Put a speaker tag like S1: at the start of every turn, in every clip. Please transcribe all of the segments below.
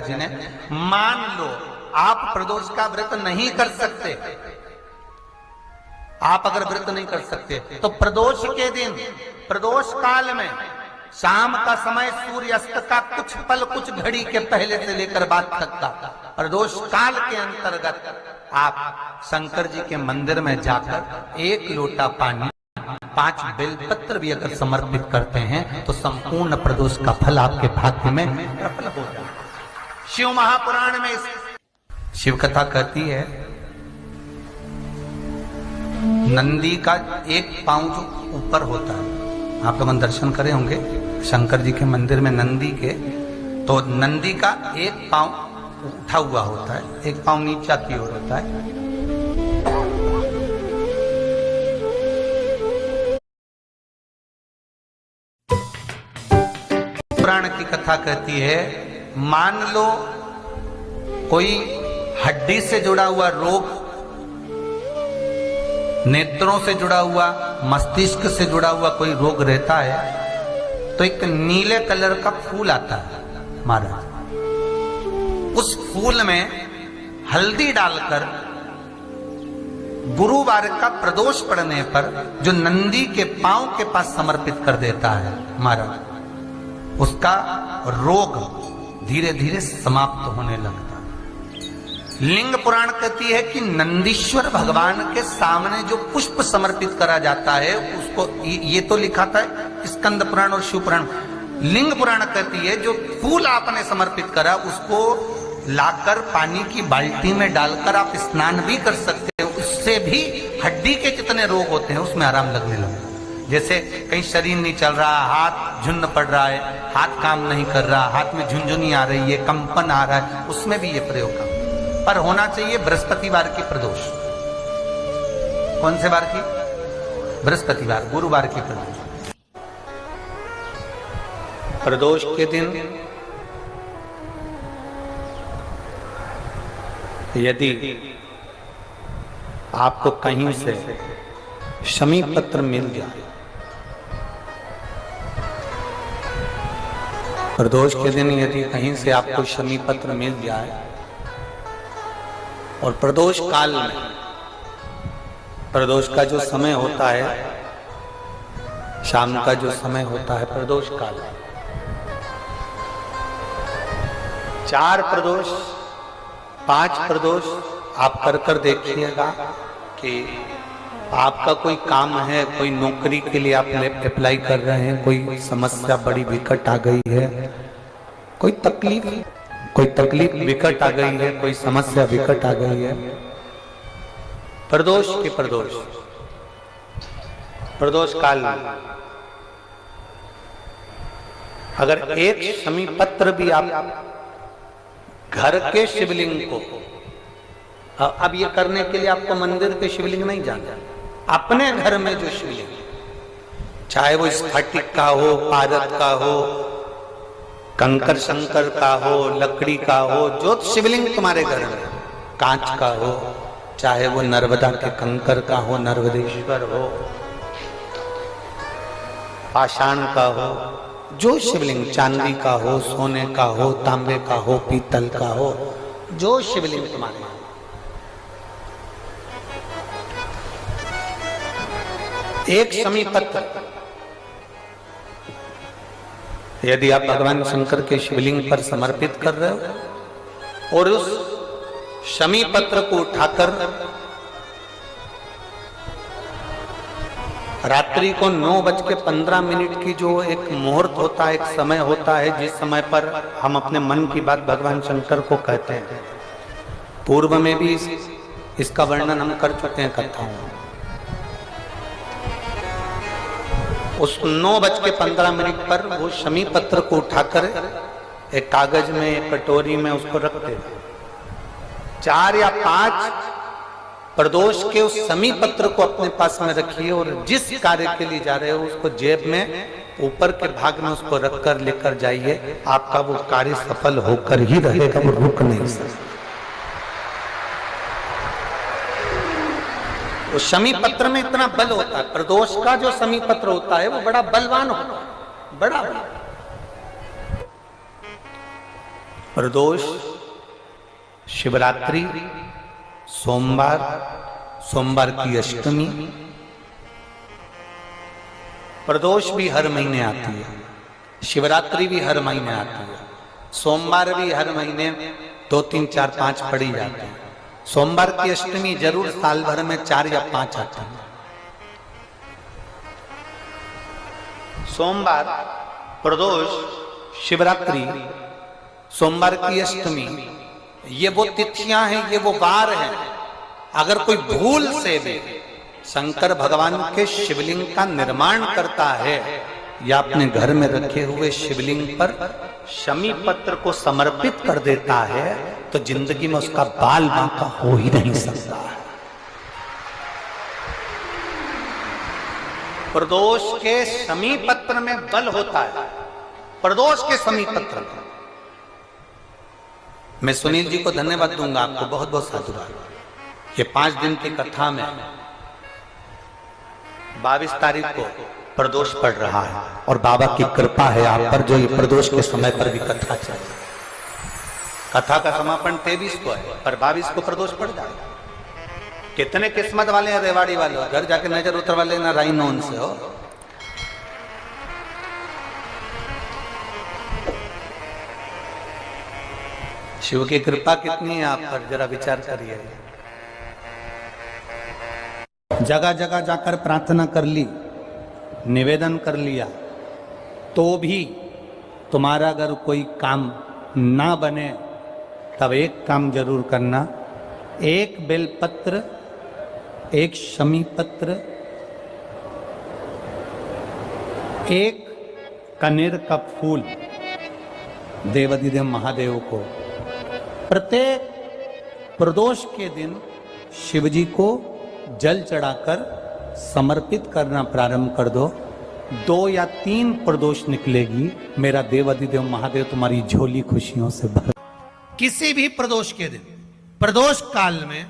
S1: जी ने, मान लो आप प्रदोष का व्रत नहीं कर सकते, आप अगर व्रत नहीं कर सकते तो प्रदोष के दिन, प्रदोष काल में शाम का समय सूर्यास्त का कुछ पल, कुछ घड़ी के पहले से लेकर बाद तक का प्रदोष काल के अंतर्गत आप शंकर जी के मंदिर में जाकर 1 लोटा पानी, 5 बेलपत्र भी अगर समर्पित करते हैं तो संपूर्ण प्रदोष का फल आपके भाग्य में प्रबल हो जाए। शिव महापुराण में शिव कथा कहती है, नंदी का एक पांव जो ऊपर होता है, आप लोगों ने दर्शन करे होंगे शंकर जी के मंदिर में नंदी के, तो नंदी का एक पांव उठा हुआ होता है, एक पांव नीचा की ओर होता है। पुराण की कथा कहती है, मान लो कोई हड्डी से जुड़ा हुआ रोग, नेत्रों से जुड़ा हुआ, मस्तिष्क से जुड़ा हुआ कोई रोग रहता है, तो एक नीले कलर का फूल आता है महाराज, उस फूल में हल्दी डालकर गुरुवार का प्रदोष पड़ने पर जो नंदी के पांव के पास समर्पित कर देता है महाराज, उसका रोग धीरे धीरे समाप्त होने लगता है। लिंग पुराण कहती है कि नंदीश्वर भगवान के सामने जो पुष्प समर्पित करा जाता है उसको, ये तो लिखा था स्कंद पुराण और शिव पुराण, लिंग पुराण कहती है जो फूल आपने समर्पित करा उसको लाकर पानी की बाल्टी में डालकर आप स्नान भी कर सकते हो, उससे भी हड्डी के जितने रोग होते हैं उसमें आराम लगने लगता है। जैसे कहीं शरीर नहीं चल रहा, हाथ झुन्न पड़ रहा है, हाथ काम नहीं कर रहा, हाथ में झुनझुनी आ रही है, कंपन आ रहा है, उसमें भी ये प्रयोग काम, पर होना चाहिए बृहस्पतिवार की प्रदोष। कौन से वार की? बृहस्पतिवार, गुरुवार की प्रदोष। प्रदोष के दिन यदि आपको कहीं से शमी पत्र मिल जाए, प्रदोष के दिन यदि कहीं से आपको शमी पत्र मिल जाए और प्रदोष काल में, प्रदोष का जो समय होता है, शाम का जो समय होता है प्रदोष काल, 4 प्रदोष 5 प्रदोष आप कर कर देखिएगा कि आपका कोई काम है, कोई नौकरी के लिए आप अप्लाई कर रहे हैं, कोई समस्या बड़ी विकट आ गई है, कोई तकलीफ विकट आ गई है, कोई समस्या विकट आ गई है, प्रदोष के प्रदोष काल में अगर एक शमी पत्र भी आप घर के शिवलिंग को, अब ये करने के लिए आपको मंदिर के शिवलिंग नहीं जाना, अपने घर में जो शिवलिंग, चाहे वो स्फटिक का हो, पारद का हो, कंकर शंकर का हो, लकड़ी का हो, जो शिवलिंग तुम्हारे घर में, कांच का हो, चाहे वो नर्मदा के कंकर का हो, नर्मदेश्वर हो, पाषाण का हो, जो शिवलिंग, चांदी का हो, सोने का हो, तांबे का हो, पीतल का हो, जो शिवलिंग तुम्हारे, एक शमी पत्र यदि आप भगवान शंकर के शिवलिंग पर समर्पित कर रहे हो और उस शमी पत्र को उठाकर रात्रि को 9:15 की जो एक मुहूर्त होता है, एक समय होता है, जिस समय पर हम अपने मन की बात भगवान शंकर को कहते हैं, पूर्व में भी इसका वर्णन हम कर चुके हैं कथाओं में। उस 9:15 पर वो शमी पत्र को उठाकर एक कागज में, एक कटोरी में उसको रख दे। 4 या 5 प्रदोष के उस शमी पत्र को अपने पास में रखिए और जिस कार्य के लिए जा रहे हो उसको जेब में ऊपर के भाग में उसको रखकर लेकर जाइए, आपका वो कार्य सफल होकर ही रहेगा, वो रुक नहीं सकता। उस शमी पत्र में इतना बल होता है, प्रदोष का जो शमी पत्र होता है वो बड़ा बलवान होता है, बड़ा प्रदोष, शिवरात्रि, सोमवार, सोमवार की अष्टमी। प्रदोष भी हर महीने आती है, शिवरात्रि भी हर महीने आती है, सोमवार भी हर महीने 2, 3, 4, 5 पड़ी जाती है। सोमवार की अष्टमी जरूर साल भर में 4 या 5 आती है। सोमवार, प्रदोष, शिवरात्रि, सोमवार की अष्टमी, ये वो तिथियां हैं, ये वो वार हैं। अगर कोई भूल से भी शंकर भगवान के शिवलिंग का निर्माण करता है या अपने घर में रखे हुए शिवलिंग पर शमी पत्र को समर्पित कर देता है तो जिंदगी में उसका बाल बांका हो ही नहीं सकता है। प्रदोष के शमी पत्र में बल होता है। प्रदोष के शमी पत्र में मैं सुनील जी को धन्यवाद दूंगा, आपको बहुत बहुत साधुवाद। ये 5 दिन की कथा में 22 तारीख को प्रदोष पड़ रहा है और बाबा की कृपा है आप पर, जो ये प्रदोष के समय पर भी कथा चल। कथा का समापन 23 को है पर 22 को प्रदोष पड़ जाएगा। कितने किस्मत वाले हैं रेवाड़ी वाले, घर जाके नजर उतरवा लेना राइनोन से हो। शिव की कृपा कितनी है आप पर, जरा विचार करिए। जगह जगह जाकर प्रार्थना कर ली, निवेदन कर लिया, तो भी तुम्हारा अगर कोई काम ना बने तब एक काम जरूर करना, एक बेलपत्र, एक शमी पत्र, एक कनेर का फूल देवाधिदेव महादेव को प्रत्येक प्रदोष के दिन शिवजी को जल चढ़ाकर समर्पित करना प्रारंभ कर दो। 2 या 3 प्रदोष निकलेगी, मेरा देवाधिदेव महादेव तुम्हारी झोली खुशियों से भर। किसी भी प्रदोष के दिन, प्रदोष काल में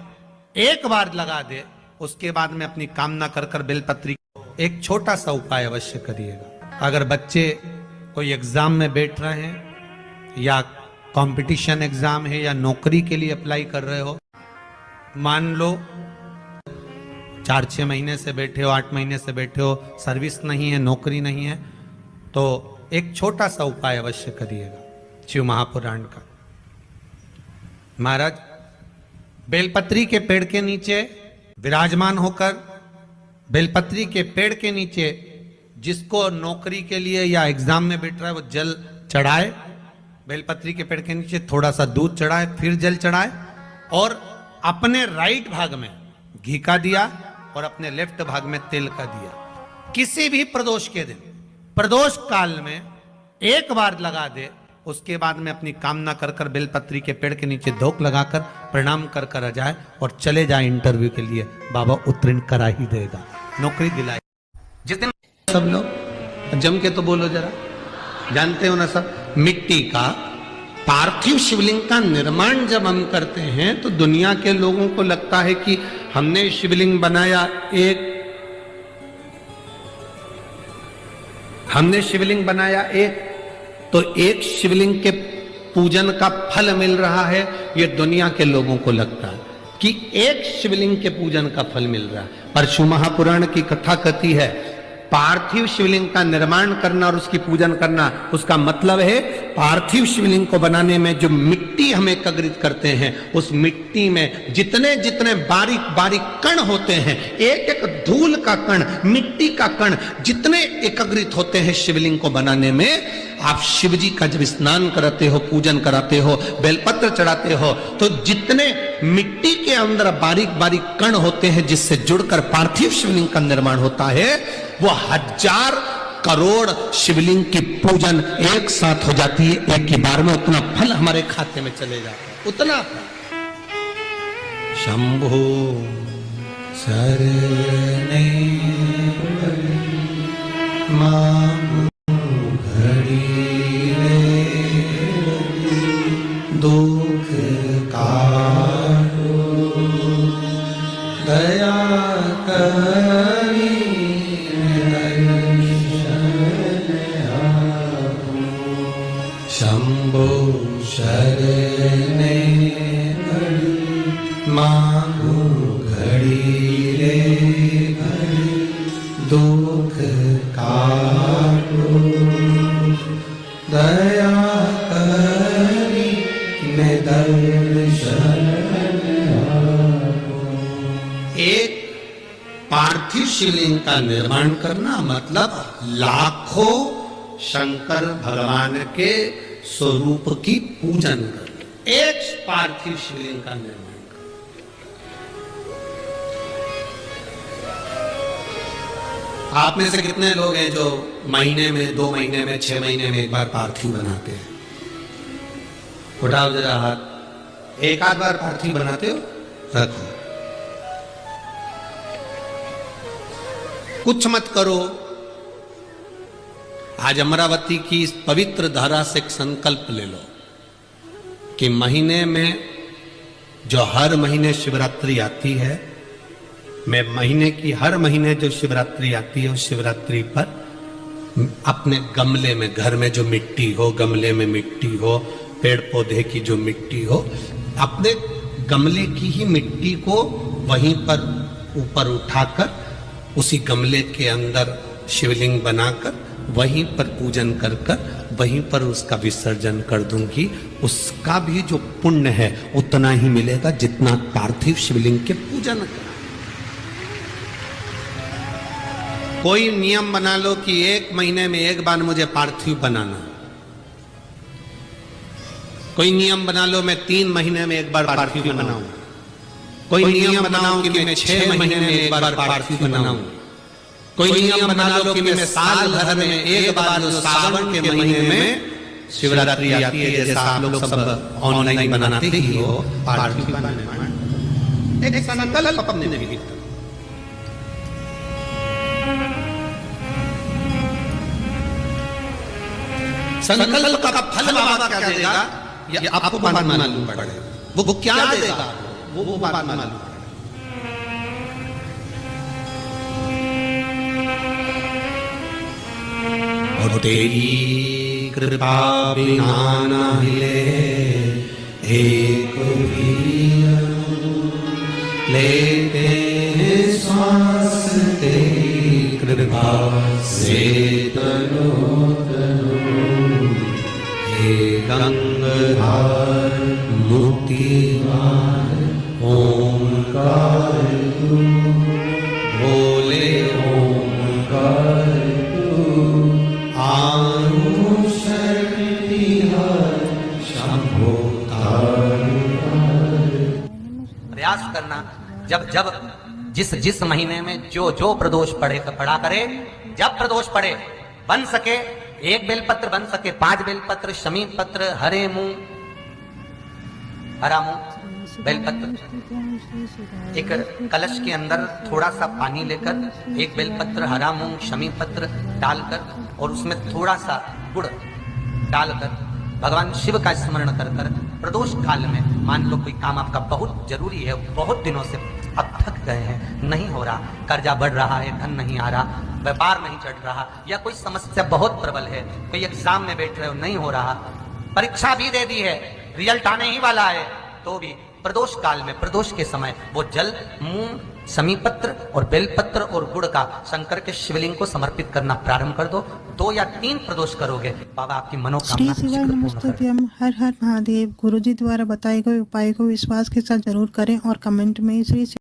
S1: एक बार लगा दे, उसके बाद में अपनी कामना कर बेलपत्री। एक छोटा सा उपाय अवश्य करिएगा। अगर बच्चे कोई एग्जाम में बैठ रहे हैं या कंपटीशन एग्जाम है या नौकरी के लिए अप्लाई कर रहे हो, मान लो 4-6 महीने से बैठे हो, 8 महीने से बैठे हो, सर्विस नहीं है, नौकरी नहीं है, तो एक छोटा सा उपाय अवश्य करिएगा शिव महापुराण का। महाराज बेलपत्री के पेड़ के नीचे विराजमान होकर, बेलपत्री के पेड़ के नीचे जिसको नौकरी के लिए या एग्जाम में बैठ रहा है वो जल चढ़ाए। बेलपत्री के पेड़ के नीचे थोड़ा सा दूध चढ़ाए, फिर जल चढ़ाए और अपने राइट भाग में घी का दिया और अपने लेफ्ट भाग में तेल का दिया। किसी भी प्रदोष के दिन, प्रदोष काल में एक बार लगा दे, उसके बाद में अपनी कामना कर बेलपत्री के पेड़ के नीचे धोख लगाकर प्रणाम कर आ जाए और चले जाए इंटरव्यू के लिए, बाबा उत्तीर्ण करा ही देगा, नौकरी दिलाए। जिस दिन सब लोग जम के तो बोलो जरा, जानते हो ना सब, मिट्टी का पार्थिव शिवलिंग का निर्माण जब हम करते हैं तो दुनिया के लोगों को लगता है कि हमने शिवलिंग बनाया, हमने शिवलिंग बनाया एक, तो एक शिवलिंग के पूजन का फल मिल रहा है। ये दुनिया के लोगों को लगता है कि एक शिवलिंग के पूजन का फल मिल रहा है, पर शिव महापुराण की कथा कहती है पार्थिव शिवलिंग का निर्माण करना और उसकी पूजन करना, उसका मतलब है पार्थिव शिवलिंग को बनाने में जो मिट्टी हम एकत्रित करते हैं, उस मिट्टी में जितने जितने बारीक बारीक कण होते हैं, एक एक धूल का कण, मिट्टी का कण जितने एकत्रित होते हैं शिवलिंग को बनाने में, आप शिव जी का जब स्नान कराते हो, पूजन कराते हो, बेलपत्र चढ़ाते हो, तो जितने मिट्टी के अंदर बारीक बारीक कण होते हैं जिससे जुड़कर पार्थिव शिवलिंग का निर्माण होता है, वो 1000 करोड़ शिवलिंग की पूजन एक साथ हो जाती है, एक ही बार में। उतना फल हमारे खाते में चले जाता है, उतना। शंभो शरणे मां दुख काटो दया करी दर्शन आपो। शंभो शरण शरणे घड़ी मांगू घड़ी रे घड़ी दुख काटो दया करी मैं दर्शन एक पार्थिव शिवलिंग का निर्माण करना मतलब लाखों शंकर भगवान के स्वरूप की पूजन करना। एक पार्थिव शिवलिंग का निर्माण करना। आप में से कितने लोग हैं जो महीने में, 2 महीने में, 6 महीने में एक बार पार्थिव बनाते हैं? उठाओ जरा हाथ। एक आध बार पार्थिव बनाते हो? रखो। कुछ मत करो। आज अमरावती की इस पवित्र धारा से एक संकल्प ले लो कि महीने में जो हर महीने शिवरात्रि आती है, मैं महीने की हर महीने जो शिवरात्रि आती है उस शिवरात्रि पर अपने गमले में, घर में जो मिट्टी हो, गमले में मिट्टी हो, पेड़ पौधे की जो मिट्टी हो, अपने गमले की ही मिट्टी को वहीं पर ऊपर उठाकर उसी गमले के अंदर शिवलिंग बनाकर वहीं पर पूजन कर कर वहीं पर उसका विसर्जन कर दूंगी। उसका भी जो पुण्य है उतना ही मिलेगा जितना पार्थिव शिवलिंग के पूजन का। कोई नियम बना लो कि 1 महीने में एक बार मुझे पार्थिव बनाना। कोई नियम बना लो मैं 3 महीने में एक बार पार्थिव बनाऊं। कोई नियम बनाओ कि मैं 6 महीने में एक बार पार्थिव बनाऊं। कोई नियम बना लो कि मैं साल भर में एक बार जो सावन के महीने में शिवरात्रि आती है, जैसा आप लोग सब ऑनलाइन बनाते ही हो, पार्थिव बनाने। एक संकल्प अपने भी संकल्प का फल बाबा क्या देगा ये आपको मालूम पड़ेगा। वो क्या देगा वो बात मालूम। और तेरी कृपा बिना न हिले एक भी लेते हैं श्वास तेरी कृपा से तनो तनो हे गंगाधर मुक्तिदार ओंकार तू भोले ओंकार तू आरु शक्ति हर शंभो प्रयास करना। जब जब जिस महीने में जो प्रदोष पड़ा करे, जब प्रदोष पड़े बन सके 1 बेलपत्र, बन सके 5 बेलपत्र, शमी पत्र, हरे मुंह, हरा मुंह बेलपत्र, एक कलश के अंदर थोड़ा सा पानी लेकर 1 बेलपत्र, हरा मूंग, शमी पत्र डालकर और उसमें थोड़ा सा गुड़ डालकर भगवान शिव का स्मरण कर कर प्रदोष काल में, मान लो कोई काम आपका बहुत जरूरी है, बहुत दिनों से अब थक गए हैं, नहीं हो रहा, कर्जा बढ़ रहा है, धन नहीं आ रहा, व्यापार नहीं चढ़ रहा, या कोई समस्या बहुत प्रबल है, कोई एग्जाम में बैठ रहे हो नहीं हो रहा, परीक्षा भी दे दी है, रिजल्ट आने ही वाला है, तो भी प्रदोष काल में, प्रदोष के समय वो जल, मूंग, समीपत्र और बेलपत्र और गुड़ का शंकर के शिवलिंग को समर्पित करना प्रारंभ कर दो। 2 या 3 प्रदोष करोगे, बाबा आपकी मनोकामना
S2: श्री शिवाय नमस्तुभ्यम। हर हर महादेव। गुरुजी द्वारा बताए गए उपाय को विश्वास के साथ जरूर करें और कमेंट में श्री